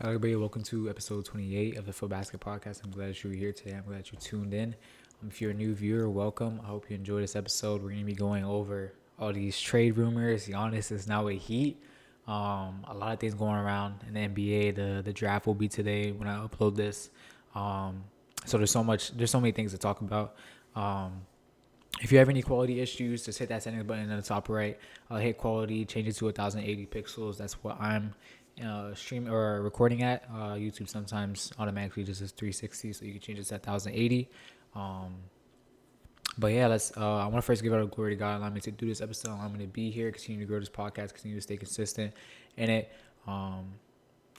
Hello, everybody. Welcome to episode 28 of the Foot Basket Podcast. I'm glad that you're here today. I'm glad you tuned in. If you're a new viewer, welcome. I hope you enjoy this episode. We're going to be going over all these trade rumors. Giannis is now a Heat. A lot of things going around in the NBA. The draft will be today when I upload this. So there's so many things to talk about. If you have any quality issues, just hit that settings button in the top right. Hit quality, change it to 1080 pixels. That's what I'm stream or recording at. YouTube sometimes automatically just says 360, so you can change it to 1080. But yeah, let's. I want to first give out a glory to God. Allow me to do this episode. Allow me to be here, continue to grow this podcast, continue to stay consistent in it. I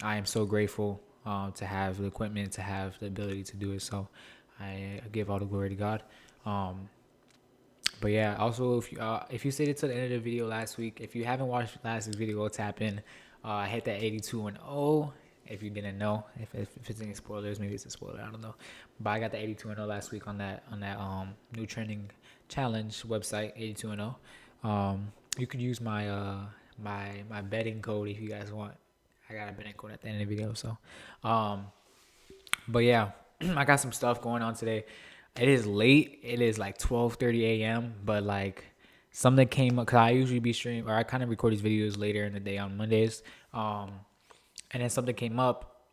am so grateful to have the equipment, to have the ability to do it. So I give all the glory to God. But yeah, also if you stayed it to the end of the video last week, if you haven't watched last week's video, go tap in. I hit that 82-0. If you didn't know, if it's any spoilers, maybe it's a spoiler. I don't know. But I got the 82-0 last week on that new trending challenge website 82-0. You could use my my betting code if you guys want. I got a betting code at the end of the video. So, but yeah, I got some stuff going on today. It is late. It is like 12:30 a.m. But like something came up because I usually be streaming, or I kind of record these videos later in the day on Mondays. And then something came up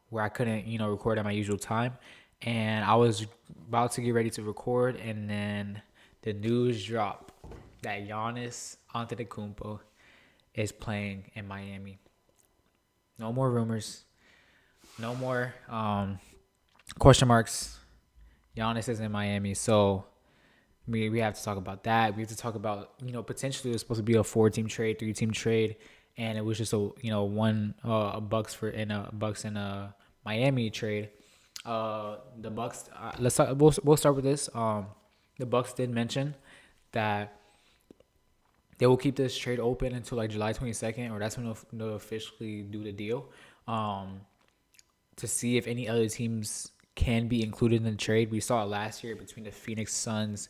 where I couldn't, record at my usual time, and I was about to get ready to record, and then the news dropped that Giannis Antetokounmpo is playing in Miami. No more rumors. No more question marks. Giannis is in Miami, so we have to talk about that. We have to talk about, potentially it was supposed to be a 4-team trade, 3-team trade, and it was just a Bucks and a Miami trade. The Bucks. Let's talk, we'll start with this. The Bucks did mention that they will keep this trade open until like July 22nd, or that's when they'll officially do the deal. To see if any other teams can be included in the trade. We saw it last year between the Phoenix Suns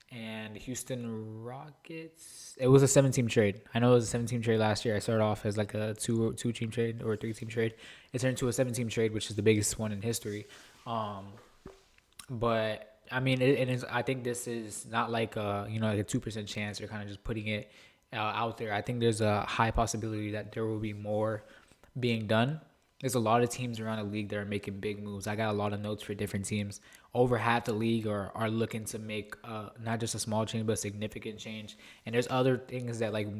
and the Houston Rockets. It was a 7-team trade. I know it was a 7-team trade last year. I started off as like a two-team trade or a 3-team trade. It turned into a 7-team trade, which is the biggest one in history. But I mean, it is. I think this is not like like a 2% chance. They're kind of just putting it out there. I think there's a high possibility that there will be more being done. There's a lot of teams around the league that are making big moves. I got a lot of notes for different teams. Over half the league are looking to make not just a small change, but a significant change. And there's other things that like we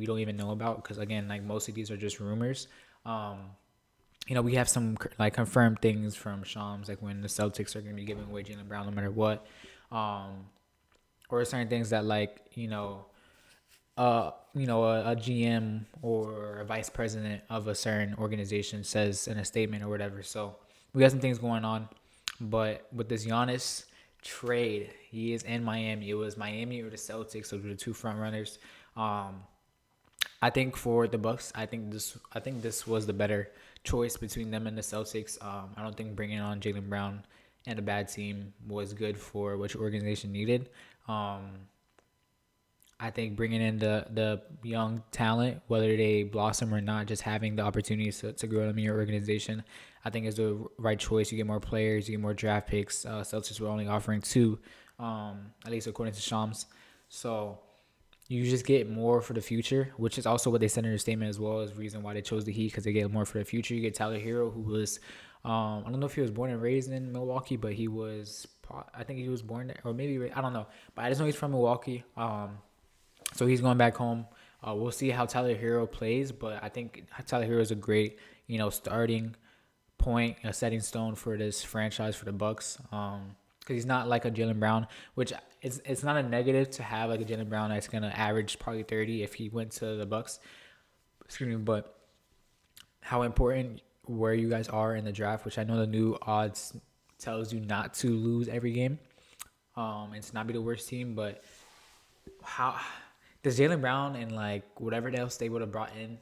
don't even know about, because again, like most of these are just rumors. We have some like confirmed things from Shams, like when the Celtics are going to be giving away Jaylen Brown no matter what, or certain things that like a GM or a vice president of a certain organization says in a statement or whatever. So we got some things going on. But with this Giannis trade, he is in Miami. It was Miami or the Celtics, so the two front runners. I think for the Bucks, I think this was the better choice between them and the Celtics. I don't think bringing on Jaylen Brown and a bad team was good for what your organization needed. I think bringing in the young talent, whether they blossom or not, just having the opportunities to grow them in your organization, I think is the right choice. You get more players, you get more draft picks. Celtics were only offering 2, at least according to Shams. So you just get more for the future, which is also what they said in their statement as well, as the reason why they chose the Heat, because they get more for the future. You get Tyler Hero, who was, I don't know if he was born and raised in Milwaukee, but I think he was born there, or maybe, I don't know. But I just know he's from Milwaukee. So he's going back home. We'll see how Tyler Hero plays, but I think Tyler Hero is a great, starting point, a setting stone for this franchise for the Bucks. Because he's not like a Jaylen Brown, which it's not a negative to have like a Jaylen Brown that's gonna average probably 30 if he went to the Bucks. Excuse me, but how important where you guys are in the draft, which I know the new odds tells you not to lose every game, and to not be the worst team, but how does Jaylen Brown and like whatever else they would have brought in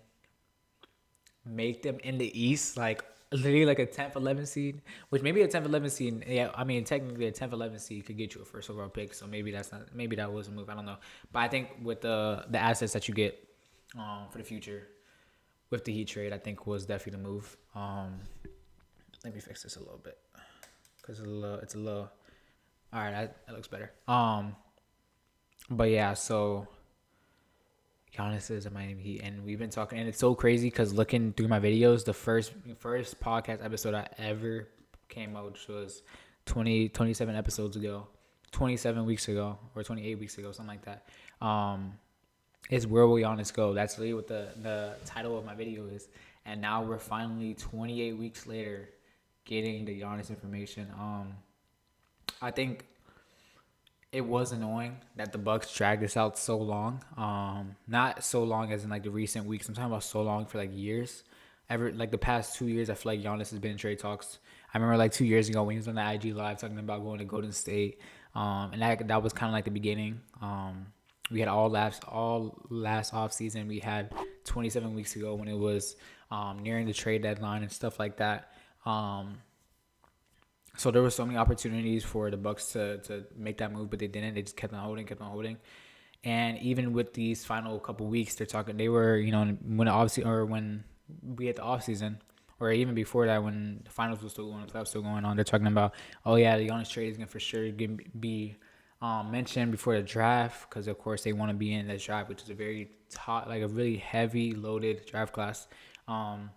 make them in the East like literally like a 10th, 11th seed? Which maybe a 10th, 11th seed, yeah, I mean technically a 10th, 11th seed could get you a first overall pick. So maybe that was a move. I don't know, but I think with the assets that you get for the future with the Heat trade, I think was definitely the move. Let me fix this a little bit because it's a little. All right, that looks better. But yeah, so Giannis is a Miami Heat, and we've been talking, and it's so crazy because looking through my videos, the first podcast episode I ever came out, which was 27 episodes ago, 27 weeks ago, or 28 weeks ago, something like that. Is Where Will Giannis Go? That's really what the title of my video is. And now we're finally 28 weeks later getting the Giannis information. I think it was annoying that the Bucks dragged this out so long. Not so long as in like the recent weeks. I'm talking about so long for like years. Like the past 2 years, I feel like Giannis has been in trade talks. I remember like 2 years ago when he was on the IG live talking about going to Golden State. And that was kind of like the beginning. We had all last offseason. We had 27 weeks ago when it was nearing the trade deadline and stuff like that. So there were so many opportunities for the Bucks to make that move, but they didn't. They just kept on holding. And even with these final couple weeks, they were, when we had the offseason, or even before that, when the finals was still going, the playoffs still going on, they're talking about, oh yeah, the Giannis trade is gonna for sure be mentioned before the draft, because of course they want to be in the draft, which is a very like a really heavy loaded draft class, and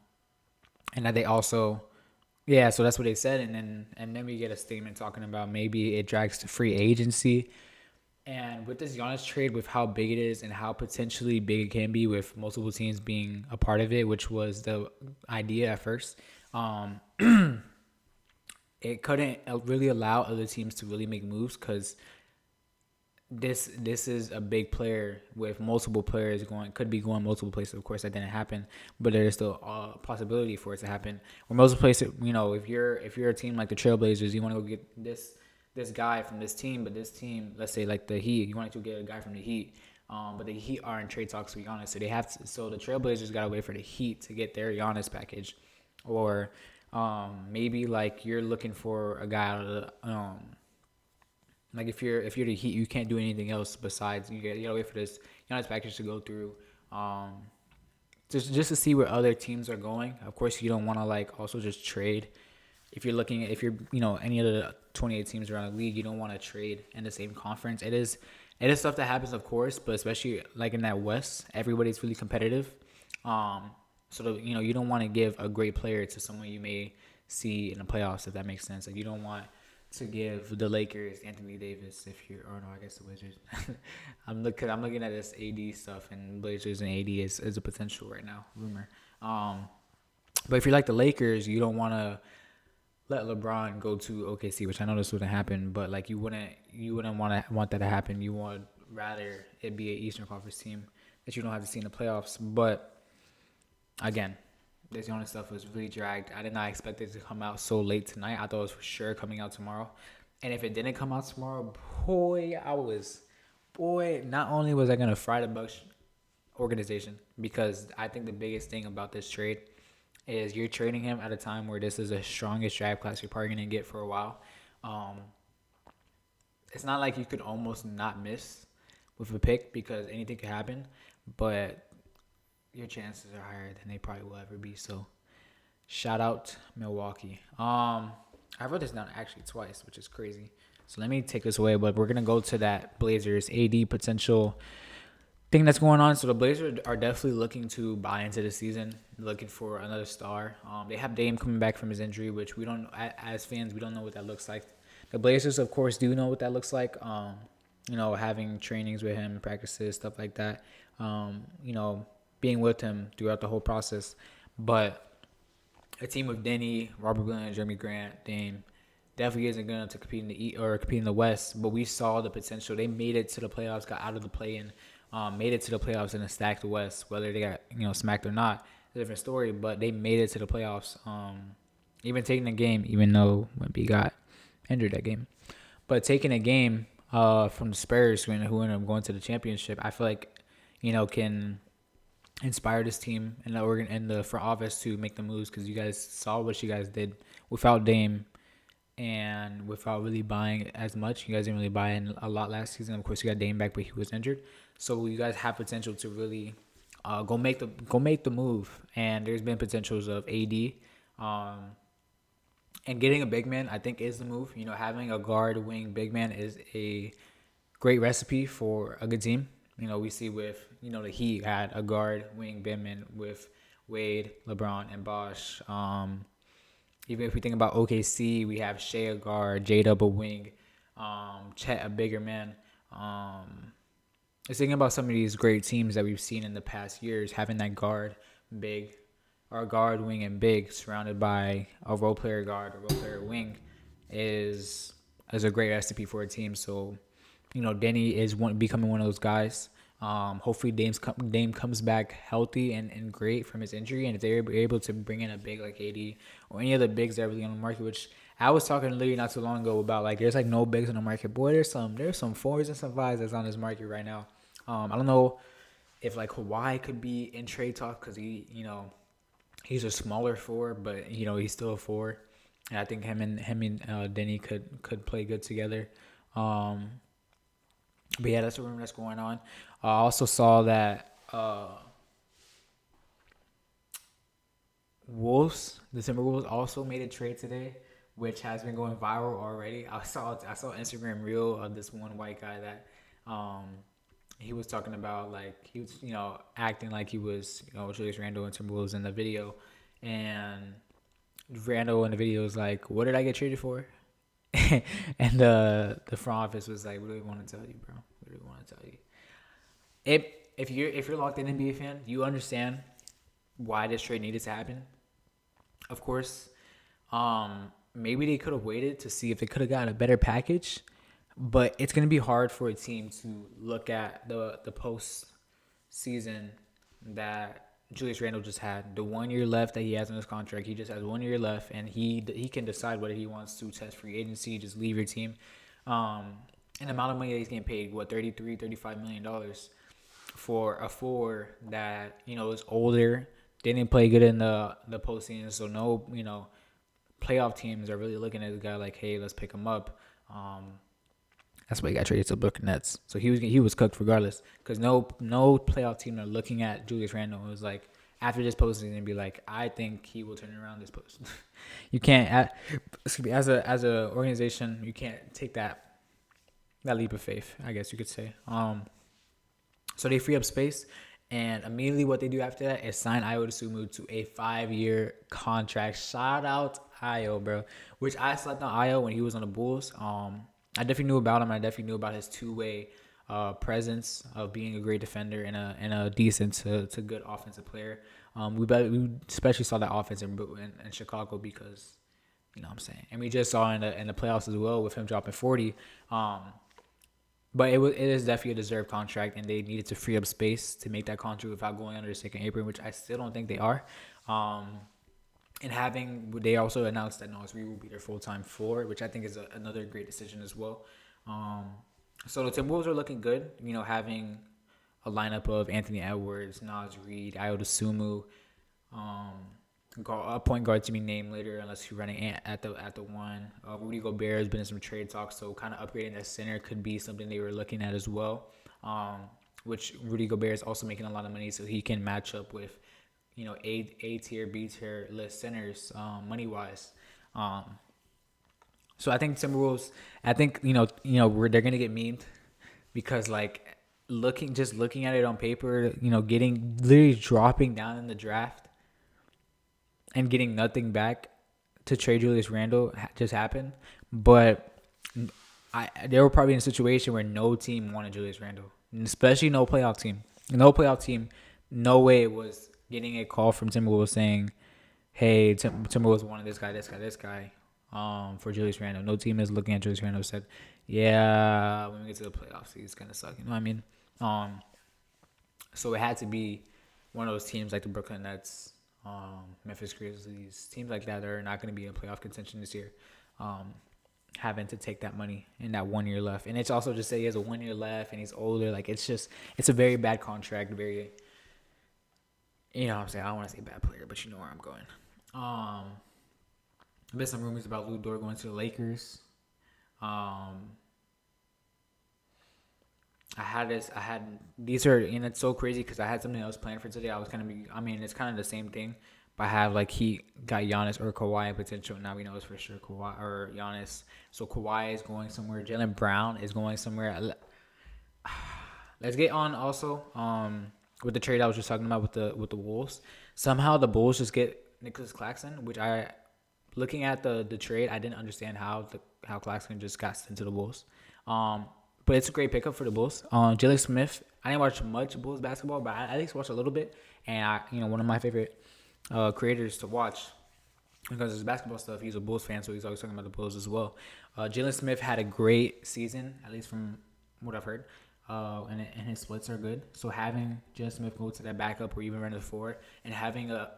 that they also. Yeah, so that's what they said, and then we get a statement talking about maybe it drags to free agency. And with this Giannis trade, with how big it is and how potentially big it can be with multiple teams being a part of it, which was the idea at first, it couldn't really allow other teams to really make moves because this is a big player with multiple players could be going multiple places. Of course, that didn't happen, but there is still a possibility for it to happen. Or multiple places, if you're a team like the Trailblazers, you want to go get this guy from this team, but this team, let's say like the Heat, you want to get a guy from the Heat, but the Heat are in trade talks with Giannis, so they have to. So the Trailblazers got to wait for the Heat to get their Giannis package, or maybe like you're looking for a guy out of the. Like if you're the Heat, you can't do anything else besides you gotta wait for this Giannis package to go through, just to see where other teams are going. Of course, you don't want to like also just trade. If you're any of the 28 teams around the league, you don't want to trade in the same conference. It is stuff that happens, of course, but especially like in that West, everybody's really competitive. You don't want to give a great player to someone you may see in the playoffs, if that makes sense. Like you don't want to give the Lakers Anthony Davis I guess the Wizards. I'm looking at this AD stuff, and Blazers and AD is a potential right now, rumor. But if you're like the Lakers, you don't want to let LeBron go to OKC, which I know this wouldn't happen, but like you wouldn't want that to happen. You would rather it be an Eastern Conference team that you don't have to see in the playoffs. But again, this Giannis stuff was really dragged. I did not expect it to come out so late tonight. I thought it was for sure coming out tomorrow. And if it didn't come out tomorrow, not only was I going to fry the Bucks organization, because I think the biggest thing about this trade is you're trading him at a time where this is the strongest draft class you're probably going to get for a while. It's not like you could almost not miss with a pick because anything could happen, but your chances are higher than they probably will ever be. So, shout out Milwaukee. I wrote this down actually twice, which is crazy. So let me take this away, but we're gonna go to that Blazers AD potential thing that's going on. So the Blazers are definitely looking to buy into the season, looking for another star. They have Dame coming back from his injury, which we don't, as fans, we don't know what that looks like. The Blazers, of course, do know what that looks like. Having trainings with him, practices, stuff like that. Being with him throughout the whole process. But a team with Denny, Robert Williams, Jeremy Grant, Dame definitely isn't going to compete in the East or compete in the West. But we saw the potential. They made it to the playoffs, got out of the play-in, made it to the playoffs in a stacked West. Whether they got smacked or not, it's a different story. But they made it to the playoffs, even taking the game, even though Wemby got injured that game. But taking a game from the Spurs, who ended up going to the championship, I feel like can inspire this team and the front office to make the moves, because you guys saw what you guys did without Dame and without really buying as much. You guys didn't really buy in a lot last season. Of course, you got Dame back, but he was injured. So you guys have potential to really go make the move. And there's been potentials of AD, um, and getting a big man. I think is the move. Having a guard wing big man is a great recipe for a good team. We see with the Heat had a guard wing big man with Wade, LeBron, and Bosh. Even if we think about OKC, we have Shea a guard, J double wing, Chet a bigger man. Just thinking about some of these great teams that we've seen in the past years, having that guard, big, or guard, wing, and big surrounded by a role player guard, a role player wing, is a great recipe for a team. So, Denny is becoming one of those guys. Hopefully Dame comes back healthy and great from his injury, and if they're able to bring in a big like AD or any other bigs that are really on the market, which I was talking literally not too long ago about, like, there's like no bigs on the market. Boy, there's some fours and some fives that's on this market right now. I don't know if like Kawhi could be in trade talk because he's a smaller four, but he's still a four, and I think him and Denny could play good together. Um, but yeah, that's a rumor that's going on. I also saw that the Timberwolves also made a trade today, which has been going viral already. I saw Instagram reel of this one white guy that um, he was talking about, like, he was acting like he was Julius Randle and Timberwolves in the video, and Randle in the video was like, "What did I get traded for?" And the front office was like, "What do we want to tell you, bro? What do we want to tell you?" If if you're locked in NBA fan, you understand why this trade needed to happen. Of course, maybe they could have waited to see if they could have gotten a better package, but it's gonna be hard for a team to look at the post season that Julius Randle just had. The 1 year left that he has in his contract, he just has 1 year left, and he can decide whether he wants to test free agency, just leave your team. And the amount of money that he's getting paid, what, $33-$35 million for a four that is older, didn't play good in the postseason, so no playoff teams are really looking at the guy like, hey, let's pick him up. That's why he got traded to the Brooklyn Nets. So he was cooked regardless, because no playoff team are looking at Julius Randle. It was like, after this postseason, and be like, I think he will turn around this post. You can't, as a organization, you can't take that leap of faith, I guess you could say. So they free up space, and immediately what they do after that is sign Ayo Dosunmu to a 5-year contract. Shout out Ayo, bro. Which I slept on Ayo when he was on the Bulls. I definitely knew about him. I definitely knew about his two-way presence of being a great defender and a decent to good offensive player. We especially saw that offense in Chicago because, you know what I'm saying. And we just saw in the playoffs as well with him dropping 40. But it is definitely a deserved contract, and they needed to free up space to make that contract without going under the second apron, which I still don't think they are. And they also announced that Nasri will be their full-time forward, which I think is another great decision as well. So the Timberwolves are looking good, having a lineup of Anthony Edwards, Nas Reed, Ayo Dosunmu, a point guard to be named later unless you're running at the one. Rudy Gobert has been in some trade talks, so kind of upgrading that center could be something they were looking at as well. Which Rudy Gobert is also making a lot of money, so he can match up with A tier, B tier list centers money wise. So I think Timberwolves. I think they're gonna get memed because, like, looking at it on paper, getting literally dropping down in the draft and getting nothing back to trade Julius Randle just happened. But they were probably in a situation where no team wanted Julius Randle, especially no playoff team. No playoff team, no way was getting a call from Timberwolves saying, hey, Timberwolves wanted this guy for Julius Randle. No team is looking at Julius Randle and said, yeah, when we get to the playoffs, he's going to suck. You know what I mean? So it had to be one of those teams like the Brooklyn Nets, Memphis Grizzlies, teams like that are not going to be in playoff contention this year, having to take that money in that 1 year left. And it's also just say he has a 1 year left and he's older. Like, it's a very bad contract. Very, what I'm saying? I don't want to say bad player, but you know where I'm going. There's been some rumors about Lou Dort going to the Lakers. I had these are, and it's so crazy because I had something else planned for today. It's kind of the same thing, but I have like he got Giannis or Kawhi potential. Now we know it's for sure Kawhi or Giannis. So Kawhi is going somewhere. Jaylen Brown is going somewhere. Let's get on also with the trade I was just talking about with the Wolves. Somehow the Bulls just get Nicholas Claxton, which I looking at the trade, I didn't understand how Claxton just got sent to the Bulls. But it's a great pickup for the Bulls. Jalen Smith, I didn't watch much Bulls basketball, but I at least watched a little bit. And one of my favorite creators to watch because his basketball stuff. He's a Bulls fan, so he's always talking about the Bulls as well. Jalen Smith had a great season, at least from what I've heard. And his splits are good. So having Jalen Smith go to that backup or even run the forward, and having a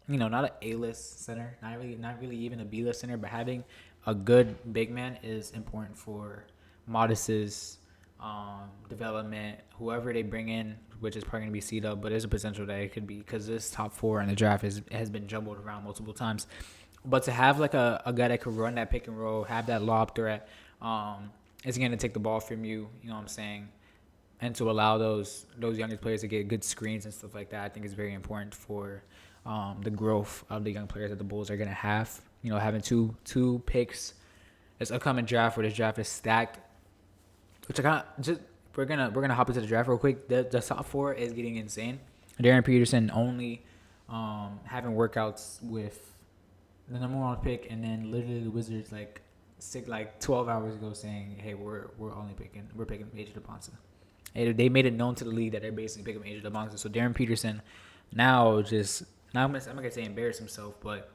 not an A-list center, not really even a B-list center, but having a good big man is important for Modest's development. Whoever they bring in, which is probably going to be C-Dub, but there's a potential that it could be because this top four in the draft has been jumbled around multiple times. But to have like a guy that could run that pick and roll, have that lob threat, is going to take the ball from you, you know what I'm saying? And to allow those younger players to get good screens and stuff like that, I think is very important for the growth of the young players that the Bulls are going to have. Having two picks this upcoming draft, where this draft is stacked, which we're gonna hop into the draft real quick. The top four is getting insane. Darren Peterson only having workouts with the number one pick, and then literally the Wizards 12 hours ago saying, "Hey, we're picking Major DeBonsa." They made it known to the league that they're basically picking Major DeBonsa. So Darren Peterson now I'm not gonna say embarrass himself, but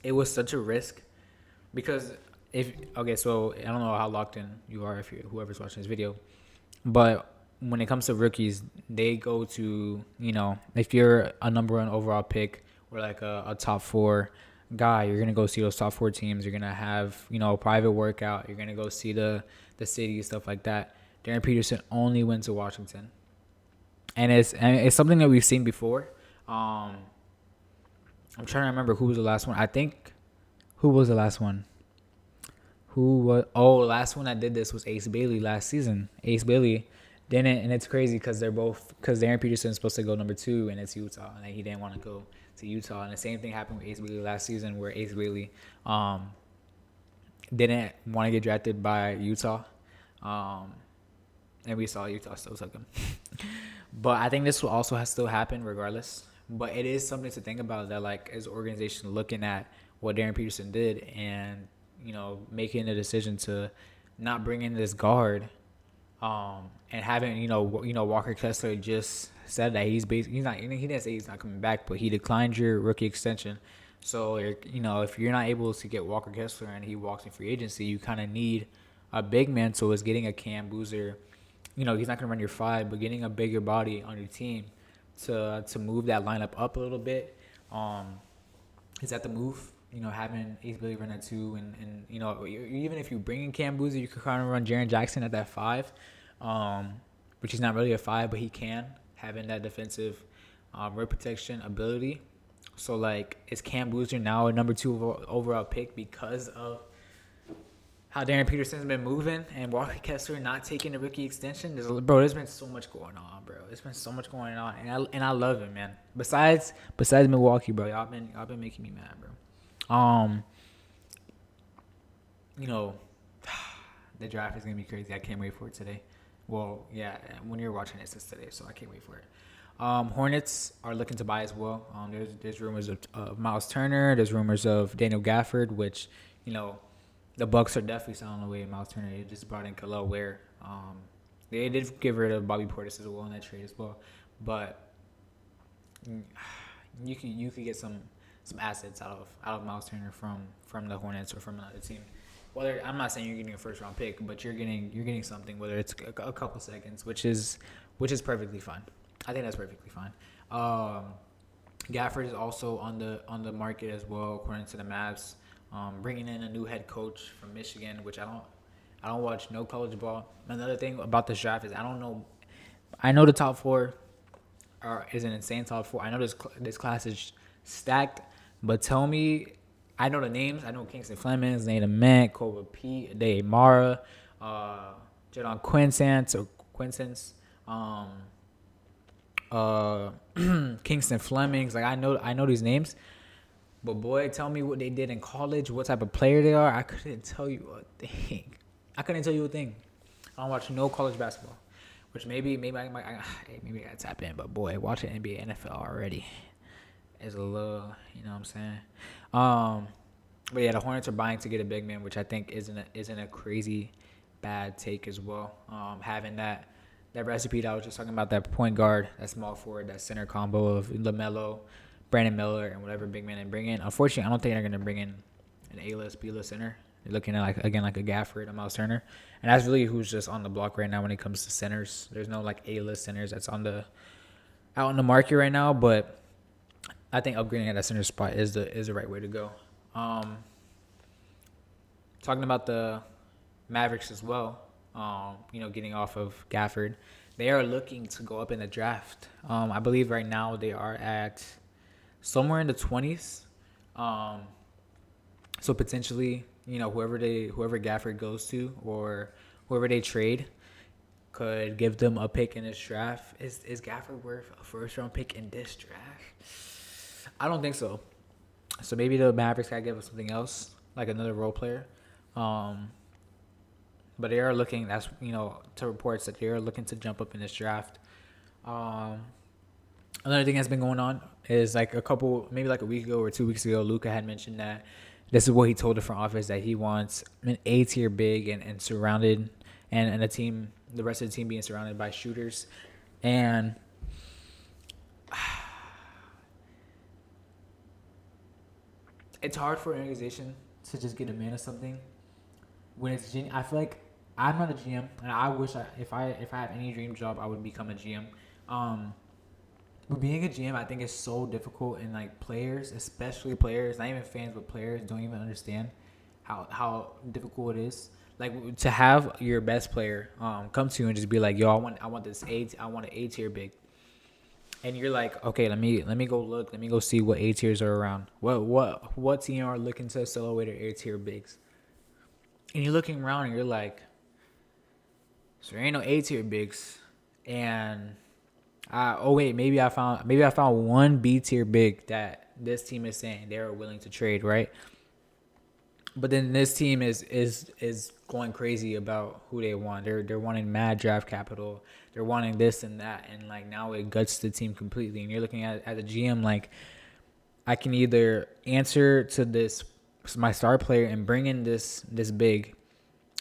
it was such a risk because so I don't know how locked in you are if whoever's watching this video, but when it comes to rookies, they go to if you're a number one overall pick or like a top four guy, you're gonna go see those top four teams. You're gonna have a private workout. You're gonna go see the city, stuff like that. Darren Peterson only went to Washington, and it's something that we've seen before. I'm trying to remember who was the last one. I think who was the last one? The last one that did this was Ace Bailey last season. Ace Bailey didn't, and it's crazy because Darren Peterson is supposed to go number 2, and it's Utah, and he didn't want to go to Utah. And the same thing happened with Ace Bailey last season, where Ace Bailey didn't want to get drafted by Utah, and we saw Utah still took him. But I think this will also still happen regardless. But it is something to think about that, like, as an organization looking at what Darren Peterson did and making a decision to not bring in this guard, and having Walker Kessler just said that he didn't say he's not coming back, but he declined your rookie extension. So if you're not able to get Walker Kessler and he walks in free agency, you kind of need a big man. So it's getting a Cam Boozer. He's not gonna run your 5, but getting a bigger body on your team to move that lineup up a little bit. Is that the move? Having Ace Bailey run at 2, and even if you bring in Cam Boozer, you could kind of run Jaren Jackson at that 5, which he's not really a 5, but he can, having that defensive rim protection ability. So, is Cam Boozer now a number 2 overall pick because of how Darren Peterson's been moving and Walker Kessler not taking the rookie extension? There's been so much going on, bro. There's been so much going on, and I love it, man. Besides Milwaukee, bro, y'all been making me mad, bro. The draft is gonna be crazy. I can't wait for it today. Well, yeah, when you're watching this, it's today, so I can't wait for it. Hornets are looking to buy as well. There's rumors of Miles Turner. There's rumors of Daniel Gafford, which the Bucks are definitely selling away Miles Turner. They just brought in Khalil Ware. They did get rid of Bobby Portis as well in that trade as well, but you could get some assets out of Miles Turner from the Hornets or from another team. Whether I'm not saying you're getting a first round pick, but you're getting something, whether it's a couple seconds, which is perfectly fine. I think that's perfectly fine. Gafford is also on the market as well, according to the Mavs. Bringing in a new head coach from Michigan, which I don't watch no college ball. Another thing about this draft is I don't know. I know the top 4 is an insane top 4. I know this class is stacked, but tell me, I know the names. I know Kingston Flemings, Nathan Ment, Kobe Pete, Dave Mara, Jadon Quinsons, Kingston Flemings. Like I know these names, but boy, tell me what they did in college, what type of player they are. I couldn't tell you a thing. I couldn't tell you a thing. I don't watch no college basketball, which maybe I gotta tap in. But boy, watching NBA, NFL already is a little, you know what I'm saying. But yeah, the Hornets are buying to get a big man, which I think isn't a crazy bad take as well. Having that recipe that I was just talking about, that point guard, that small forward, that center combo of LaMelo, Brandon Miller, and whatever big man they bring in. Unfortunately, I don't think they're gonna bring in an A-list, B-list center. They're looking at like a Gafford, a Miles Turner, and that's really who's just on the block right now when it comes to centers. There's no like A-list centers that's out in the market right now, but I think upgrading at that center spot is the right way to go. Talking about the Mavericks as well, getting off of Gafford, they are looking to go up in the draft. I believe right now they are at somewhere in the 20s. So potentially, whoever Gafford goes to or whoever they trade could give them a pick in this draft. Is Gafford worth a first-round pick in this draft? I don't think so. So maybe the Mavericks gotta give us something else, like another role player. But they are looking. That's to reports that they are looking to jump up in this draft. Another thing that's been going on is maybe like a week ago or 2 weeks ago, Luka had mentioned that this is what he told the front office, that he wants an A-tier big and surrounded, and the rest of the team being surrounded by shooters. And it's hard for an organization to just get a man of something when it's GM. I feel like I'm not a GM, and I wish if I had any dream job, I would become a GM. But being a GM, I think is so difficult, and like players, especially players, not even fans, but players don't even understand how difficult it is. Like to have your best player come to you and just be like, "Yo, I want an A tier big," and you're like, "Okay, let me go look, let me go see what A tiers are around. What team are looking to sell away their A tier bigs?" And you're looking around and you're like, "So there ain't no A tier bigs," and maybe I found one B tier big that this team is saying they're willing to trade, right? But then this team is going crazy about who they want. They're wanting mad draft capital. They're wanting this and that, and like now it guts the team completely. And you're looking at as a GM, like I can either answer to this my star player and bring in this big,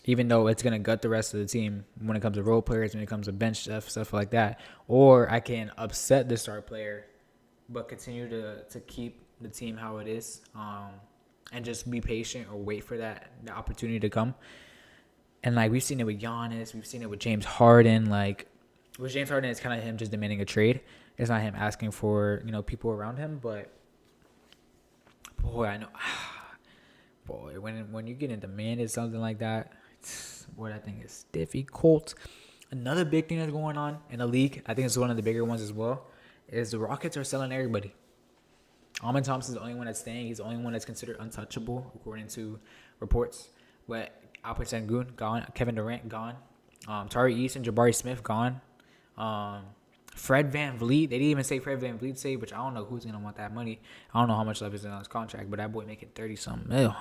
even though it's gonna gut the rest of the team when it comes to role players, when it comes to bench stuff like that, or I can upset the star player, but continue to keep the team how it is, and just be patient or wait for the opportunity to come. And like we've seen it with Giannis, we've seen it with James Harden. Like with James Harden, it's kind of him just demanding a trade. It's not him asking for people around him, but boy, I know, boy, when you get demanded something like that. What I think is difficult. Another big thing that's going on in the league, I think it's one of the bigger ones as well, is the Rockets are selling everybody. Amen Thompson's the only one that's staying. He's the only one that's considered untouchable according to reports. But Alpert Sengun gone, Kevin Durant gone, Tari East and Jabari Smith gone, Fred VanVleet. They didn't even say Fred VanVleet saved, which I don't know who's gonna want that money. I don't know how much left is in on his contract, but that boy making 30-something mil.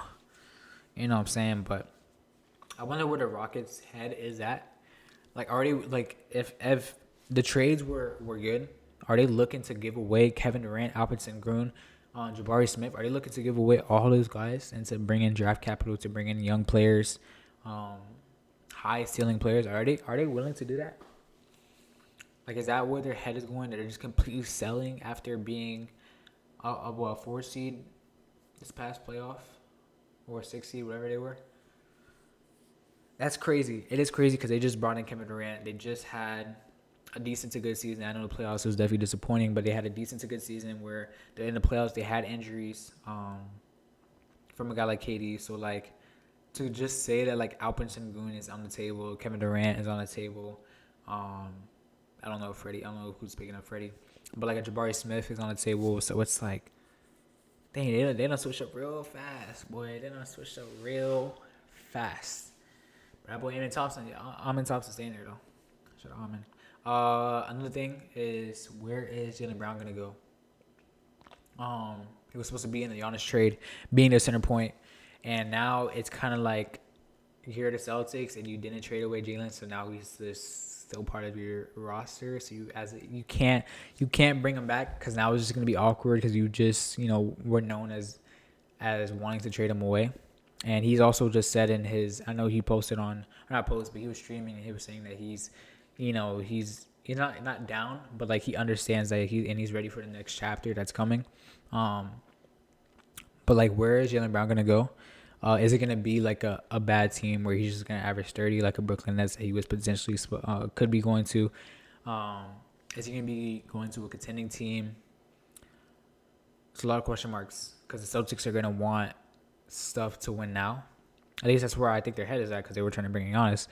You know what I'm saying? But I wonder where the Rockets' head is at. Like, already, like if the trades were good, are they looking to give away Kevin Durant, Alpert Sengun, Jabari Smith? Are they looking to give away all those guys and to bring in draft capital, to bring in young players, high ceiling players? Are they willing to do that? Like, is that where their head is going? That they're just completely selling after being a 4 seed this past playoff, or 6 seed, whatever they were. That's crazy. It is crazy because they just brought in Kevin Durant. They just had a decent to good season. I know the playoffs was definitely disappointing, but they had a decent to good season where they're in the playoffs. They had injuries from a guy like KD. So, like, to just say that, like, Alperen Sengun is on the table, Kevin Durant is on the table. I don't know who's picking up Freddie. But, like, a Jabari Smith is on the table. So, it's like, dang, they done switch up real fast, boy. They done switch up real fast. That boy Amen Thompson staying there though. Shout out Amen. Another thing is, where is Jaylen Brown gonna go? He was supposed to be in the Giannis trade, being the center point, and now it's kind of like you're the Celtics and you didn't trade away Jalen, so now he's just still part of your roster. So you can't bring him back because now it's just gonna be awkward because you just were known as wanting to trade him away. And he's also just said in his, I know he posted on, or not post, but he was streaming and he was saying that he's not down, but like he understands that he's ready for the next chapter that's coming. But like, where is Jaylen Brown gonna go? Is it gonna be like a bad team where he's just gonna average 30 like a Brooklyn Nets that he was potentially could be going to? Is he gonna be going to a contending team? It's a lot of question marks because the Celtics are gonna want stuff to win now. At least that's where I think their head is at because they were trying to bring in Giannis.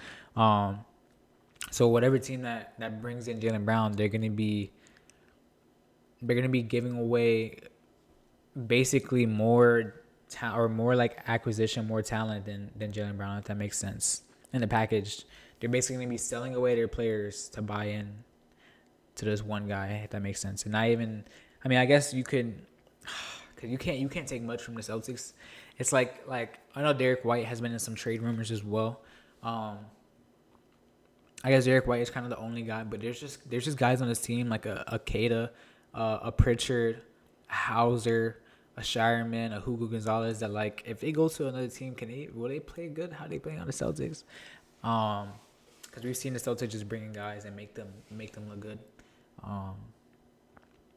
So whatever team that brings in Jaylen Brown, they're gonna be giving away basically more like acquisition, more talent than Jaylen Brown, if that makes sense. In the package, they're basically gonna be selling away their players to buy in to this one guy, if that makes sense. And not even, I mean, I guess you could, because you can't take much from the Celtics. It's like I know Derek White has been in some trade rumors as well. I guess Derek White is kind of the only guy, but there's just guys on this team like a Kada, a Pritchard, a Hauser, a Shireman, a Hugo Gonzalez that like if they go to another team, will they play good? How they play on the Celtics? Because we've seen the Celtics just bring in guys and make them look good.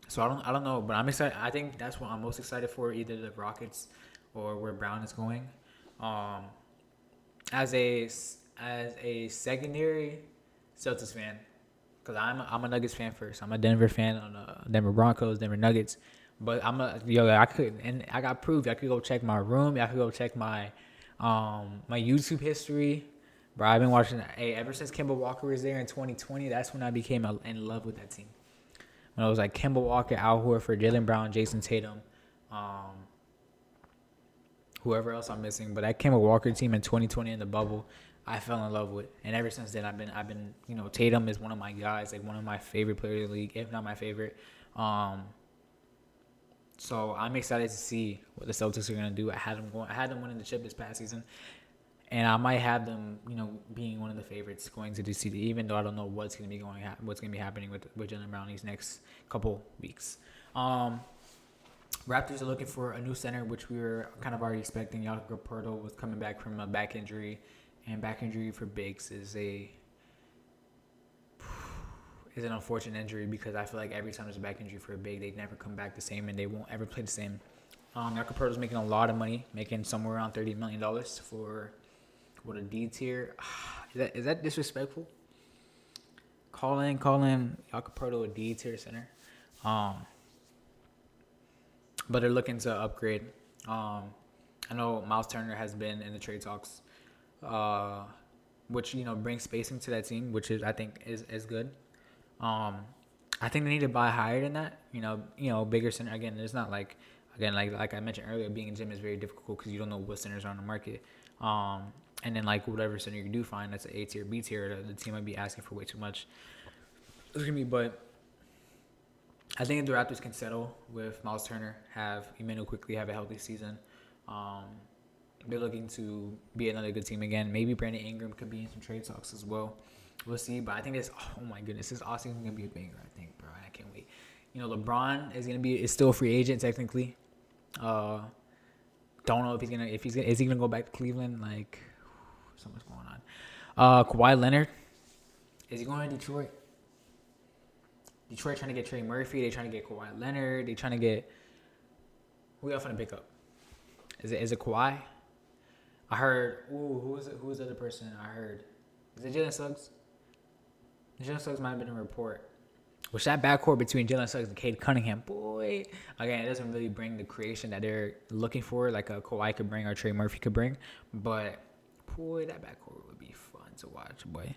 So I don't know, but I'm excited. I think that's what I'm most excited for, either the Rockets or where Brown is going. As a secondary Celtics fan, because I'm a Nuggets fan first. I'm a Denver fan on the Denver Broncos, Denver Nuggets. But I got proof. I could go check my room. I could go check my my YouTube history. Bro, I've been watching ever since Kemba Walker was there in 2020. That's when I became in love with that team. When it was like Kemba Walker, Al Horford, Jaylen Brown, Jason Tatum, whoever else I'm missing. But that Kemba Walker team in 2020 in the bubble, I fell in love with. And ever since then, I've been Tatum is one of my guys, like one of my favorite players in the league, if not my favorite. So I'm excited to see what the Celtics are gonna do. I had them winning the chip this past season, and I might have them, being one of the favorites going to DC. Even though I don't know what's gonna be happening with Jaylen Brown these next couple weeks. Raptors are looking for a new center, which we were kind of already expecting. Jakob was coming back from a back injury, and back injury for bigs is an unfortunate injury because I feel like every time there's a back injury for a big, they never come back the same and they won't ever play the same. Jakob is making a lot of money, making somewhere around $30 million for a D tier. Is that disrespectful? Call in Jakob a D tier center. But they're looking to upgrade. I know Miles Turner has been in the trade talks, which brings spacing to that team, which I think is good. I think they need to buy higher than that. Bigger center. Again, it's not like I mentioned earlier, being in gym is very difficult because you don't know what centers are on the market. And then like whatever center you do find that's an A tier, B tier, the team might be asking for way too much. But I think if the Raptors can settle with Miles Turner, have Emmanuel quickly have a healthy season. They're looking to be another good team again. Maybe Brandon Ingram could be in some trade talks as well. We'll see, but I think this offseason gonna be a banger. I think, bro. I can't wait. LeBron is still a free agent technically. Don't know is he gonna go back to Cleveland? Like, something's going on. Kawhi Leonard, is he going to Detroit? Detroit trying to get Trey Murphy. They trying to get Kawhi Leonard. They trying to get who else finna pick up? Is it Kawhi? I heard. Who was the other person? I heard. Is it Jalen Suggs? Jalen Suggs might have been a report. Which that backcourt between Jalen Suggs and Cade Cunningham, boy, again, it doesn't really bring the creation that they're looking for, like a Kawhi could bring or Trey Murphy could bring. But boy, that backcourt would be fun to watch, boy.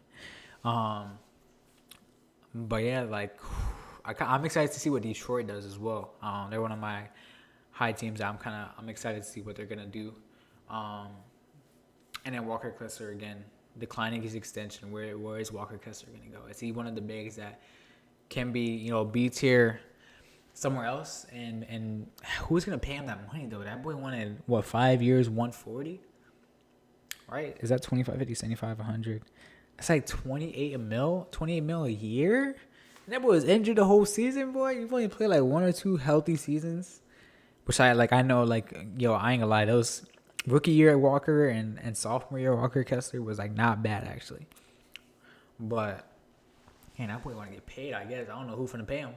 But yeah, like I'm excited to see what Detroit does as well. They're one of my high teams that I'm excited to see what they're gonna do. And then Walker Kessler again. declining his extension, where is Walker Kessler going to go? Is he one of the bigs that can be, B tier somewhere else? And who's going to pay him that money, though? That boy wanted, 5 years, 140? Right? Is that 25, 50, 75, 100? That's like 28 mil a year? And that boy was injured the whole season, boy. You've only played like 1 or 2 healthy seasons. Which I know, I ain't gonna lie, those rookie year at Walker and sophomore year Walker Kessler was like not bad actually. But that boy want to get paid, I guess. I don't know who's gonna pay him.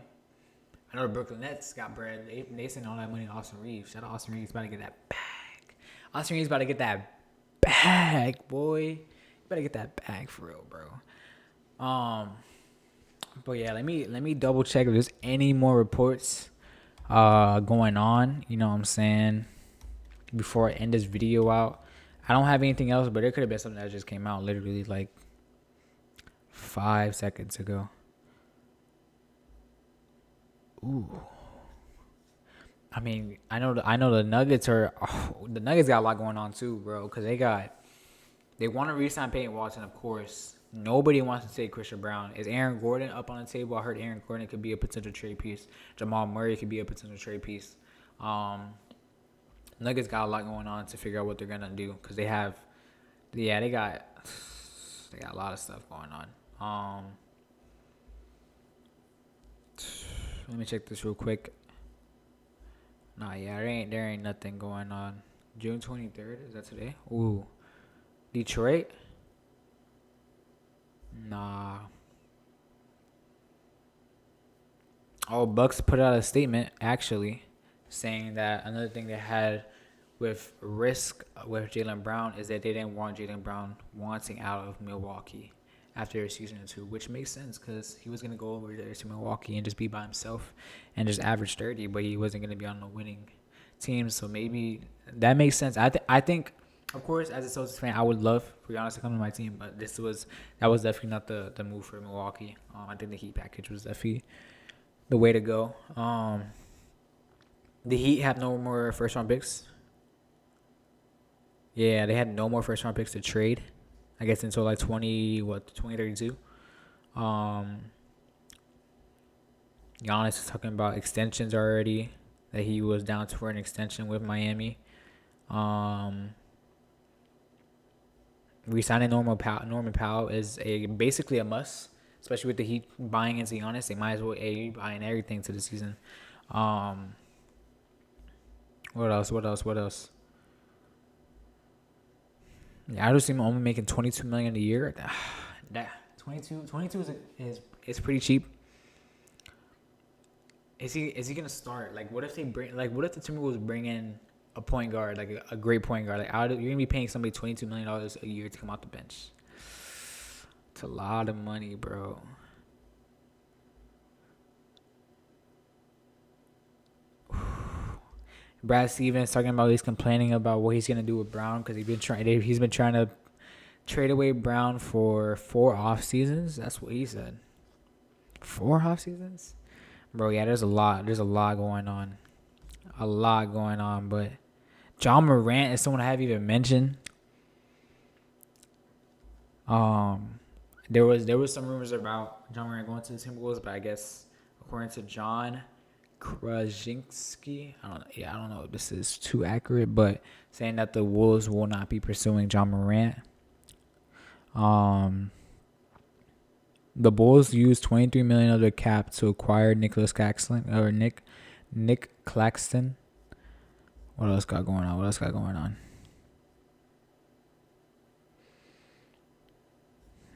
I know the Brooklyn Nets got bread. They sent all that money to Austin Reeves. Shout out Austin Reeves, about to get that bag. Austin Reeves about to get that bag, boy. You better get that bag for real, bro. But yeah, let me double check if there's any more reports going on, you know what I'm saying, before I end this video out. I don't have anything else, but there could have been something that just came out literally like 5 seconds ago. Ooh. I mean, I know the Nuggets the Nuggets got a lot going on too, bro, because they want to re-sign Peyton Watson, of course. Nobody wants to take Christian Brown. Is Aaron Gordon up on the table? I heard Aaron Gordon could be a potential trade piece. Jamal Murray could be a potential trade piece. Nuggets got a lot going on to figure out what they're gonna do, because they got a lot of stuff going on. Let me check this real quick. There ain't nothing going on. June 23rd, is that today? Ooh, Detroit. Nah. Oh, Bucks put out a statement actually saying that another thing they had with risk with Jaylen Brown is that they didn't want Jaylen Brown wanting out of Milwaukee after a season or two, which makes sense because he was going to go over there to Milwaukee and just be by himself and just average 30, but he wasn't going to be on a winning team. So maybe that makes sense. I think, of course, as a Celtics fan, I would love for Giannis to come to my team, but that was definitely not the move for Milwaukee. I think the Heat package was definitely the way to go. The Heat have no more first-round picks. Yeah, they had no more first-round picks to trade, I guess, until like 2032. Giannis is talking about extensions already, that he was down for an extension with Miami. Resigning Norman Powell is basically a must, especially with the Heat buying into Giannis. They might as well buying everything to the season. What else? Yeah, I just see him only making $22 million a year. That 22 is pretty cheap. Is he gonna start? Like, what if the Timberwolves bring in a point guard, like a great point guard? Like, you're gonna be paying somebody $22 million a year to come out the bench. It's a lot of money, bro. Brad Stevens talking about he's complaining about what he's gonna do with Brown because he's been trying to trade away Brown for 4 off seasons. That's what he said. 4 off seasons, bro. Yeah, there's a lot going on. But John Morant is someone I haven't even mentioned. There was some rumors about John Morant going to the Timberwolves, but I guess according to John Krasinski, I don't know if this is too accurate, but saying that the Wolves will not be pursuing John Morant. The Bulls used $23 million of the cap to acquire Nick Claxton. What else got going on?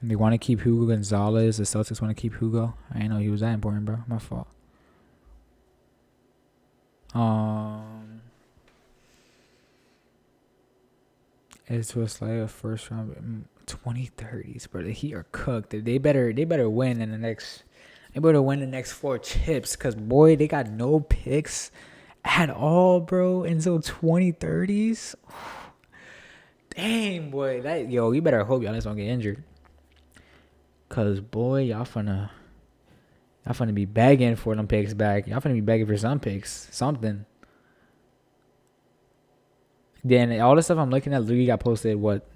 They want to keep Hugo Gonzalez. The Celtics want to keep Hugo. I didn't know he was that important, bro. My fault. It was like a first round 2030s, bro. The Heat are cooked. They better win in the next. They better win the next 4 chips, cause boy, they got no picks at all, bro, until 2030s. Dang, boy, you better hope y'all don't get injured, cause boy, y'all finna be begging for them picks back. Y'all finna be begging for some picks, something. Then all the stuff I'm looking at literally got posted. What?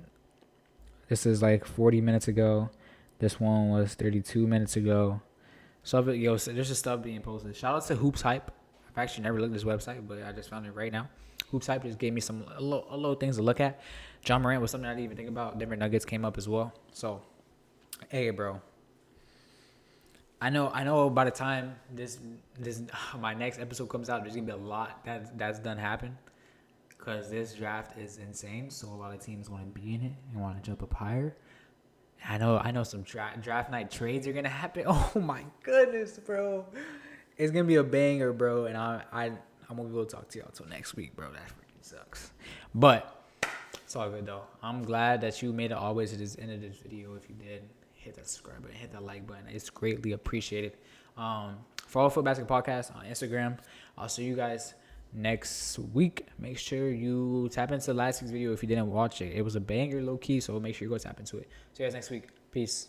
This is like 40 minutes ago. This one was 32 minutes ago. So there's just stuff being posted. Shout out to Hoops Hype. I've actually never looked at this website, but I just found it right now. Hoops Hype just gave me a little things to look at. John Morant was something I didn't even think about. Denver Nuggets came up as well. So, hey, bro. I know. By the time this my next episode comes out, there's gonna be a lot that's done happen. Because this draft is insane. So a lot of teams want to be in it and want to jump up higher. I know some draft night trades are gonna happen. Oh my goodness, bro! It's gonna be a banger, bro. And I'm gonna go talk to y'all till next week, bro. That freaking sucks. But it's all good though. I'm glad that you made it all the way to this end of this video. If you did, hit that subscribe button, hit that like button. It's greatly appreciated. Follow Foot Basketball Podcast on Instagram. I'll see you guys next week. Make sure you tap into last week's video if you didn't watch it. It was a banger, low key, so make sure you go tap into it. See you guys next week. Peace.